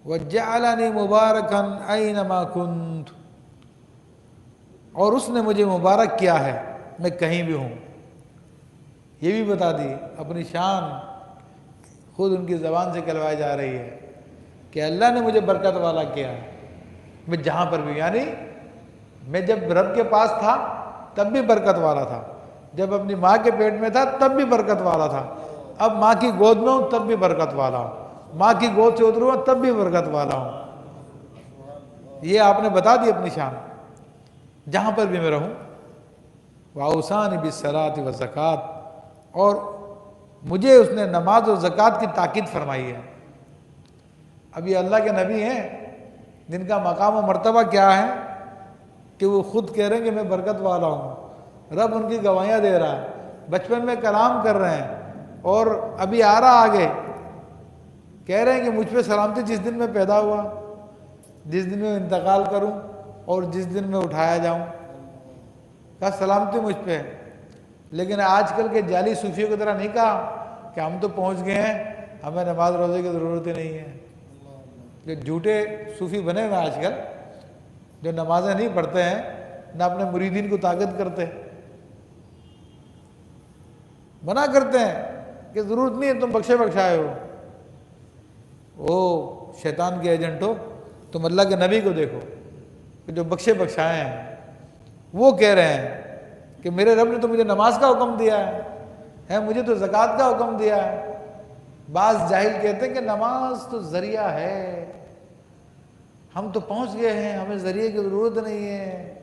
وَجَعَلَنِي مُبَارَكًا أَيْنَمَا كُنْتُ، اور اس نے مجھے مبارک کیا ہے میں کہیں بھی ہوں۔ یہ بھی بتا دی اپنی شان خود ان کی زبان سے کہلوائی جا رہی ہے کہ اللہ نے مجھے برکت والا کیا ہے، میں جہاں پر بھی، یعنی میں جب رب کے پاس تھا تب بھی برکت والا تھا، جب اپنی ماں کے پیٹ میں تھا تب بھی برکت والا تھا، اب ماں کی گود میں ہوں تب بھی برکت والا ہوں، ماں کی گود سے اتروں تب بھی برکت والا ہوں۔ یہ آپ نے بتا دی اپنی شان، جہاں پر بھی میں رہوں۔ وَأَوْصَانِي بِالصَّلَاةِ وَالزَّكَاةِ، اور مجھے اس نے نماز اور زکوٰۃ کی تاکید فرمائی ہے۔ اب یہ اللہ کے نبی ہیں جن کا مقام و مرتبہ کیا ہے کہ وہ خود کہہ رہے ہیں کہ میں برکت والا ہوں، رب ان کی گواہیاں دے رہا ہے، بچپن میں کلام کر رہے ہیں، اور ابھی آ رہا آگے کہہ رہے ہیں کہ مجھ پہ سلامتی جس دن میں پیدا ہوا، جس دن میں انتقال کروں اور جس دن میں اٹھایا جاؤں، کہا سلامتی مجھ پہ۔ لیکن آج کل کے جعلی صوفیوں کی طرح نہیں کہا کہ ہم تو پہنچ گئے ہیں، ہمیں نماز روزے کی ضرورت ہی نہیں ہے۔ جو جھوٹے صوفی بنے ہوئے آج کل، جو نمازیں نہیں پڑھتے ہیں، نہ اپنے مریدین کو طاقت کرتے، منع کرتے ہیں کہ ضرورت نہیں ہے، تم بخشے بخشائے ہو، او شیطان کے ایجنٹ ہو، تم اللہ کے نبی کو دیکھو کہ جو بخشے بخشائے ہیں، وہ کہہ رہے ہیں کہ میرے رب نے تو مجھے نماز کا حکم دیا ہے، مجھے تو زکوٰۃ کا حکم دیا ہے۔ بعض جاہل کہتے ہیں کہ نماز تو ذریعہ ہے، ہم تو پہنچ گئے ہیں، ہمیں ذریعے کی ضرورت نہیں ہے،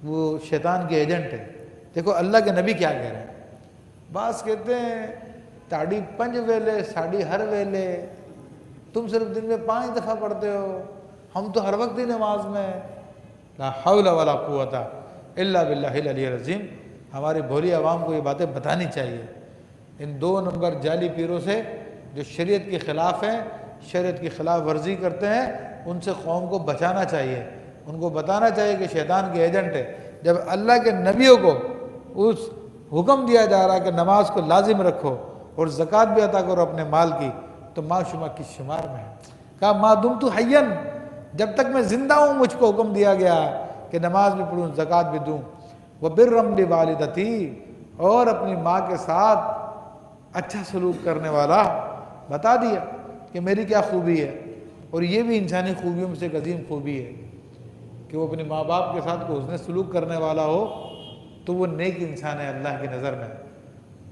وہ شیطان کے ایجنٹ ہے۔ دیکھو اللہ کے نبی کیا کہہ رہے ہیں۔ بعض کہتے ہیں تاڑی 5 ویلے ساڑی ہر ویلے، تم صرف دن میں 5 دفعہ پڑھتے ہو، ہم تو ہر وقت ہی نماز میں۔ لا حول ولا قوت الا باللہ العلی العظیم۔ ہماری بھولی عوام کو یہ باتیں بتانی چاہیے۔ ان 2 نمبر جعلی پیروں سے جو شریعت کے خلاف ہیں، شریعت کی خلاف ورزی کرتے ہیں، ان سے قوم کو بچانا چاہیے، ان کو بتانا چاہیے کہ شیطان کے ایجنٹ ہے۔ جب اللہ کے نبیوں کو اس حکم دیا جا رہا ہے کہ نماز کو لازم رکھو اور زکوٰۃ بھی عطا کرو اپنے مال کی، تو ماں شما کی شمار میں ہے۔ کہا ما دمت حیا، جب تک میں زندہ ہوں مجھ کو حکم دیا گیا کہ نماز بھی پڑھوں زکوٰۃ بھی دوں، وبرا بوالدتی، اور اپنی ماں کے ساتھ اچھا سلوک کرنے والا، بتا دیا کہ میری کیا خوبی ہے۔ اور یہ بھی انسانی خوبیوں میں سے ایک عظیم خوبی ہے کہ وہ اپنے ماں باپ کے ساتھ کوئی حسن سلوک کرنے والا ہو تو وہ نیک انسان ہے اللہ کی نظر میں،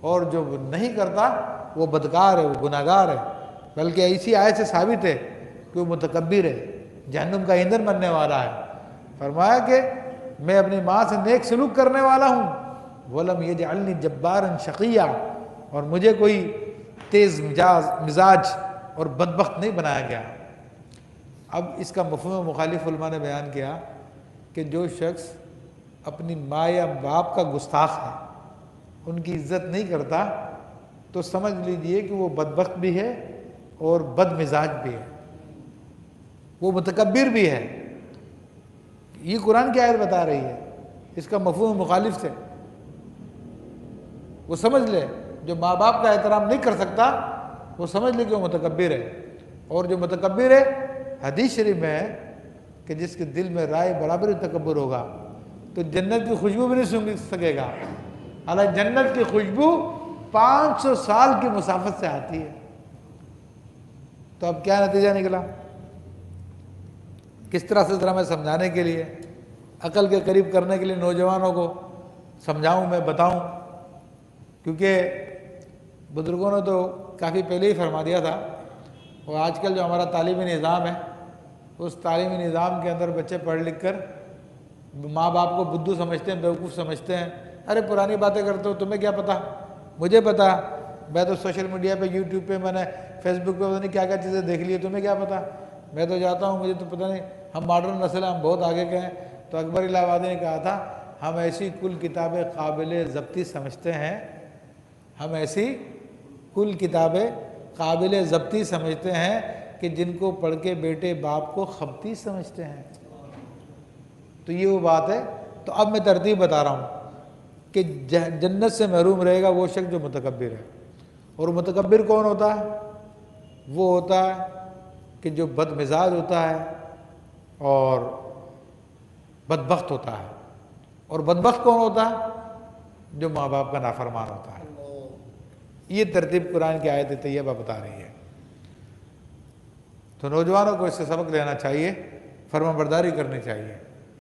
اور جو نہیں کرتا وہ بدکار ہے، وہ گناہگار ہے۔ بلکہ ایسی آیت سے ثابت ہے کہ وہ متکبر ہے، جہنم کا ایندھن بننے والا ہے۔ فرمایا کہ میں اپنی ماں سے نیک سلوک کرنے والا ہوں، وَلَمْ يَجْعَلْنِي جَبَّارًا شَقِيًّا، اور مجھے کوئی تیز مزاج اور بدبخت نہیں بنایا گیا۔ اب اس کا مفہوم مخالف علماء نے بیان کیا کہ جو شخص اپنی ماں یا باپ کا گستاخ ہے، ان کی عزت نہیں کرتا، تو سمجھ لیجئے کہ وہ بدبخت بھی ہے اور بد مزاج بھی ہے، وہ متکبر بھی ہے۔ یہ قرآن کی آیت بتا رہی ہے، اس کا مفہوم مخالف سے وہ سمجھ لے جو ماں باپ کا احترام نہیں کر سکتا وہ سمجھ لے کہ وہ متکبر ہے، اور جو متکبر ہے حدیث شریف میں ہے کہ جس کے دل میں رائے برابر تکبر ہوگا تو جنت کی خوشبو بھی نہیں سونگھ سکے گا، حالانکہ جنت کی خوشبو 500 سال کی مسافت سے آتی ہے۔ تو اب کیا نتیجہ نکلا؟ کس طرح سے ذرا میں سمجھانے کے لیے، عقل کے قریب کرنے کے لیے نوجوانوں کو سمجھاؤں، میں بتاؤں، کیونکہ بزرگوں نے تو کافی پہلے ہی فرما دیا تھا، اور آج کل جو ہمارا تعلیمی نظام ہے اس تعلیمی نظام کے اندر بچے پڑھ لکھ کر ماں باپ کو بدھو سمجھتے ہیں، بیوقوف سمجھتے ہیں۔ ارے پرانی باتیں کرتے ہو، تمہیں کیا پتہ؟ مجھے پتہ، میں تو سوشل میڈیا پہ، یوٹیوب پہ، میں نے فیس بک پہ پتہ نہیں کیا کیا چیزیں دیکھ لی، تمہیں کیا پتہ؟ میں تو جاتا ہوں، مجھے تو پتہ نہیں، ہم ماڈرن نسل ہیں، ہم بہت آگے کے ہیں۔ تو اکبر الہ آبادی نے کہا تھا ہم ایسی کل کتابیں قابل ضبطی سمجھتے ہیں، ہم ایسی کل کتابیں قابل ضبطی سمجھتے ہیں کہ جن کو پڑھ کے بیٹے باپ کو خبطی سمجھتے ہیں۔ تو یہ وہ بات ہے۔ تو اب میں ترتیب بتا رہا ہوں کہ جنت سے محروم رہے گا وہ شخص جو متکبر ہے۔ اور متکبر کون ہوتا ہے؟ وہ ہوتا ہے کہ جو بد مزاج ہوتا ہے اور بدبخت ہوتا ہے، اور بدبخت کون ہوتا ہے؟ جو ماں باپ کا نافرمان ہوتا ہے۔ یہ ترتیب قرآن کی آیت طیبہ بتا رہی ہے۔ تو نوجوانوں کو اس سے سبق لینا چاہیے، فرما برداری کرنی چاہیے۔